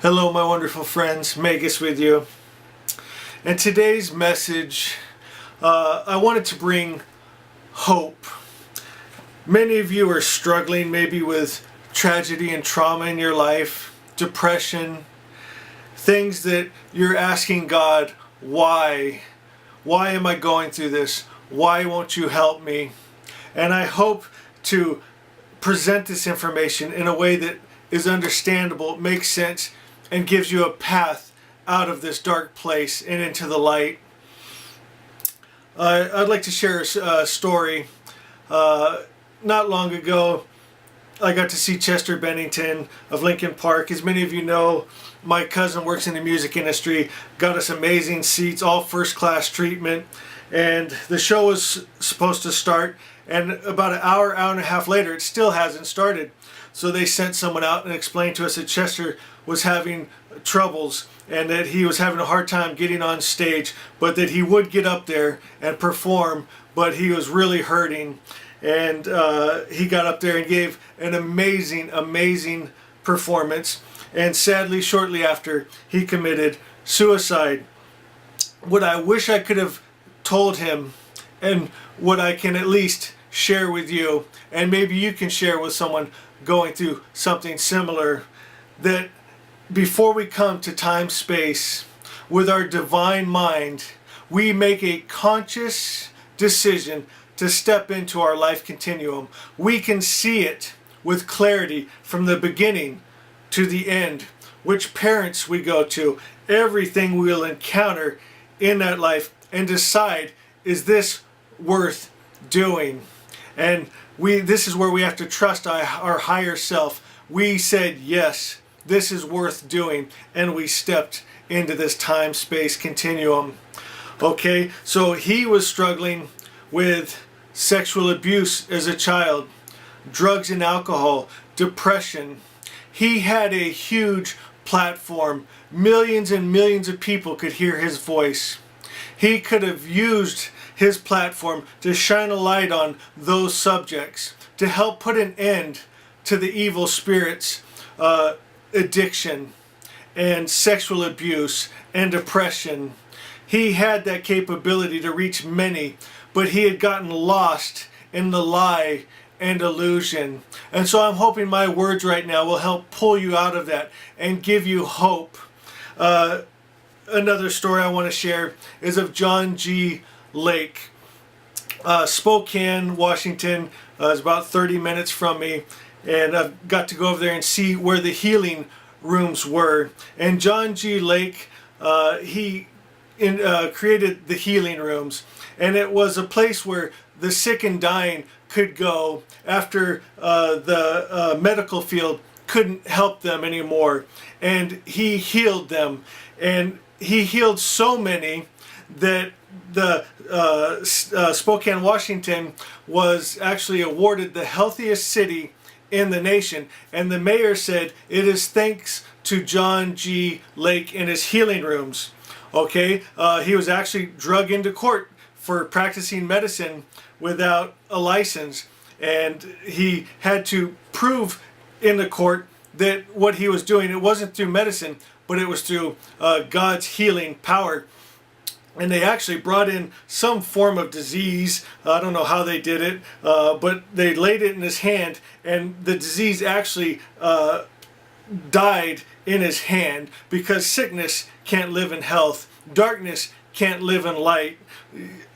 Hello, my wonderful friends. Magus with you. And today's message, I wanted to bring hope. Many of you are struggling maybe with tragedy and trauma in your life, depression, things that you're asking God, why? Why am I going through this? Why won't you help me? And I hope to present this information in a way that is understandable, makes sense, and gives you a path out of this dark place and into the light. I'd like to share a story. Not long ago, I got to see Chester Bennington of Lincoln Park. As many of you know, my cousin works in the music industry, got us amazing seats, all first class treatment, and the show was supposed to start, and about an hour and a half later, it still hasn't started. So they sent someone out and explained to us that Chester was having troubles and that he was having a hard time getting on stage, but that he would get up there and perform, but he was really hurting. And he got up there and gave an amazing performance. And sadly, shortly after, he committed suicide. What I wish I could have told him, and what I can at least share with you, and maybe you can share with someone going through something similar, that before we come to time space with our divine mind, we make a conscious decision to step into our life continuum. We can see it with clarity from the beginning to the end, which parents we go to, everything we'll encounter in that life, and decide, is this worth doing? And this is where we have to trust our higher self. We said, yes, this is worth doing, and we stepped into this time-space continuum. Okay, so he was struggling with sexual abuse as a child, drugs and alcohol, depression. He had a huge platform. Millions and millions of people could hear his voice. He could have used his platform to shine a light on those subjects, to help put an end to the evil spirits, addiction and sexual abuse and depression. He had that capability to reach many, but he had gotten lost in the lie and illusion. And so I'm hoping my words right now will help pull you out of that and give you hope. Another story I want to share is of John G. Lake. Spokane, Washington is about 30 minutes from me, and I've got to go over there and see where the healing rooms were. And John G. Lake, he created the healing rooms, and it was a place where the sick and dying could go after the medical field couldn't help them anymore, and he healed them. And he healed so many that the Spokane, Washington was actually awarded the healthiest city in the nation. And the mayor said, it is thanks to John G. Lake and his healing rooms. Okay, he was actually drug into court for practicing medicine without a license. And he had to prove in the court that what he was doing, it wasn't through medicine, but it was through God's healing power. And they actually brought in some form of disease. I don't know how they did it, but they laid it in his hand, and the disease actually died in his hand, because sickness can't live in health. Darkness can't live in light.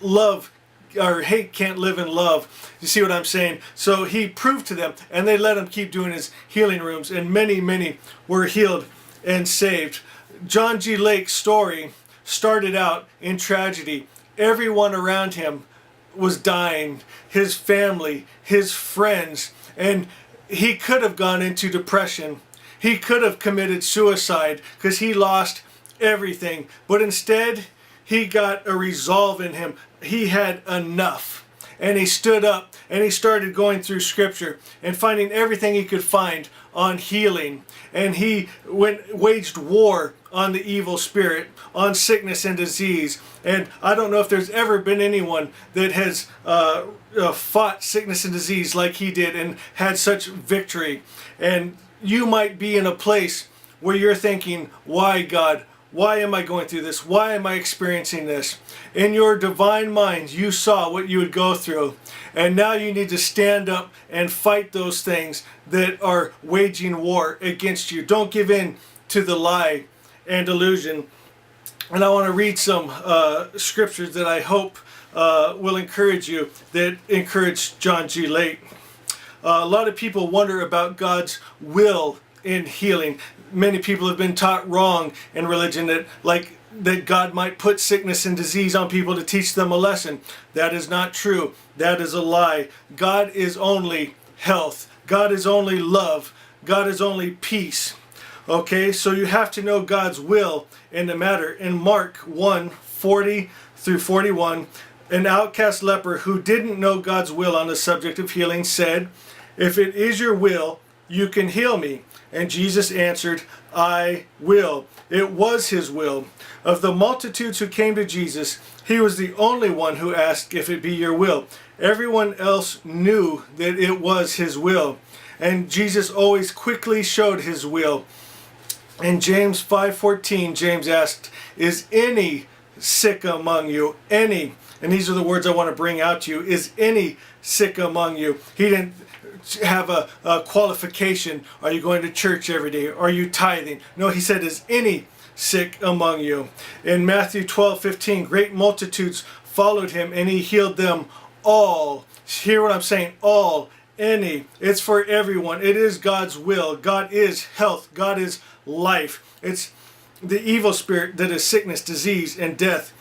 Love or hate can't live in love. You see what I'm saying? So he proved to them, and they let him keep doing his healing rooms, and many were healed and saved. John G. Lake's story started out in tragedy. Everyone around him was dying, his family, his friends, and he could have gone into depression. He could have committed suicide because he lost everything, but instead he got a resolve in him. He had enough, and he stood up and he started going through scripture and finding everything he could find on healing, and he waged war on the evil spirit, on sickness and disease. And I don't know if there's ever been anyone that has fought sickness and disease like he did and had such victory. And you might be in a place where you're thinking, why God? Why am I going through this? Why am I experiencing this? In your divine mind, you saw what you would go through. And now you need to stand up and fight those things that are waging war against you. Don't give in to the lie and delusion. And I want to read some scriptures that I hope will encourage you, that encourage John G. Lake. A lot of people wonder about God's will in healing. Many people have been taught wrong in religion that God might put sickness and disease on people to teach them a lesson. That is not true. That is a lie. God is only health. God is only love. God is only peace. Okay, so you have to know God's will in the matter. In Mark 1:40 through 41, an outcast leper who didn't know God's will on the subject of healing said, "If it is your will, you can heal me." And Jesus answered, "I will." It was his will. Of the multitudes who came to Jesus, he was the only one who asked if it be your will. Everyone else knew that it was his will. And Jesus always quickly showed his will. In James 5:14, James asked, "Is any sick among you?" Any. And these are the words I want to bring out to you. Is any sick among you? He didn't have a qualification. Are you going to church every day? Are you tithing? No, he said, is any sick among you? In Matthew 12:15, great multitudes followed him and he healed them all. Hear what I'm saying? All. Any. It's for everyone. It is God's will. God is health. God is life. It's the evil spirit that is sickness, disease, and death.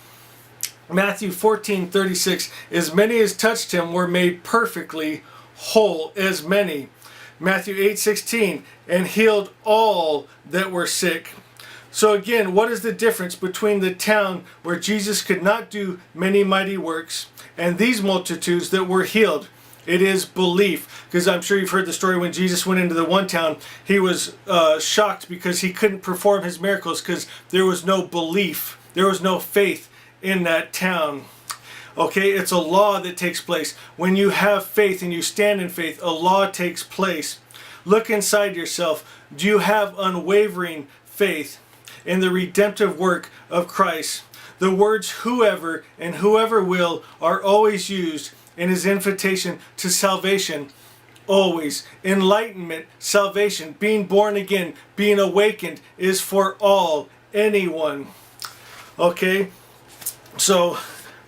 Matthew 14:36, as many as touched him were made perfectly whole. As many. Matthew 8:16, and healed all that were sick. So again, what is the difference between the town where Jesus could not do many mighty works and these multitudes that were healed? It is belief. Because I'm sure you've heard the story when Jesus went into the one town, he was shocked because he couldn't perform his miracles because there was no belief. There was no faith in that town. Okay, it's a law that takes place. When you have faith and you stand in faith, a law takes place. Look inside yourself. Do you have unwavering faith in the redemptive work of Christ? The words whoever and whoever will are always used in his invitation to salvation. Always. Enlightenment, salvation, being born again, being awakened is for all, anyone. Okay, so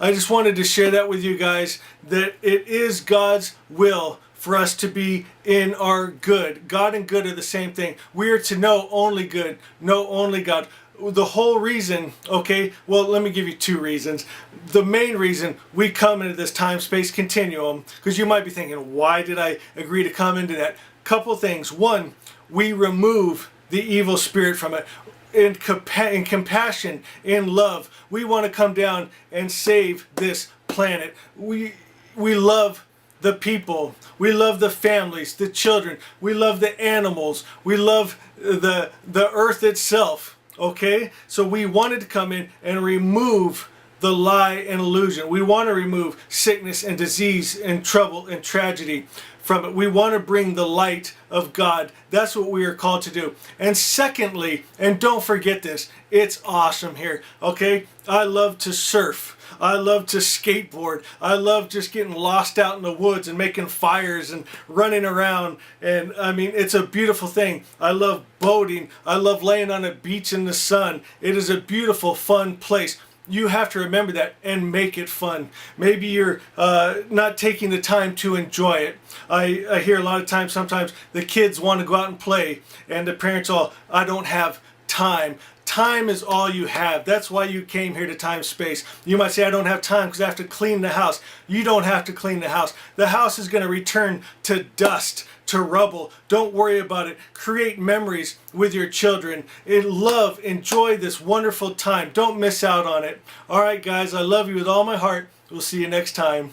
I just wanted to share that with you guys, that it is God's will for us to be in our good. God and good are the same thing. We are to know only good, know only God. The whole reason, okay, well, let me give you two reasons. The main reason we come into this time-space continuum, because you might be thinking, why did I agree to come into that? Couple things. One, we remove the evil spirit from it. In compassion, in love, we want to come down and save this planet. We love the people. We love the families, the children. We love the animals. We love the earth itself. Okay? So we wanted to come in and remove the lie and illusion. We want to remove sickness and disease and trouble and tragedy from it. We want to bring the light of God. That's what we are called to do. And secondly, and don't forget this, it's awesome here. Okay? I love to surf. I love to skateboard. I love just getting lost out in the woods and making fires and running around. And I mean, it's a beautiful thing. I love boating. I love laying on a beach in the sun. It is a beautiful, fun place. You have to remember that and make it fun. Maybe you're not taking the time to enjoy it. I hear a lot of times, sometimes the kids want to go out and play and the parents all, I don't have time. Time is all you have. That's why you came here to Time Space. You might say, I don't have time because I have to clean the house. You don't have to clean the house. The house is going to return to dust, to rubble. Don't worry about it. Create memories with your children. Enjoy this wonderful time. Don't miss out on it. All right, guys, I love you with all my heart. We'll see you next time.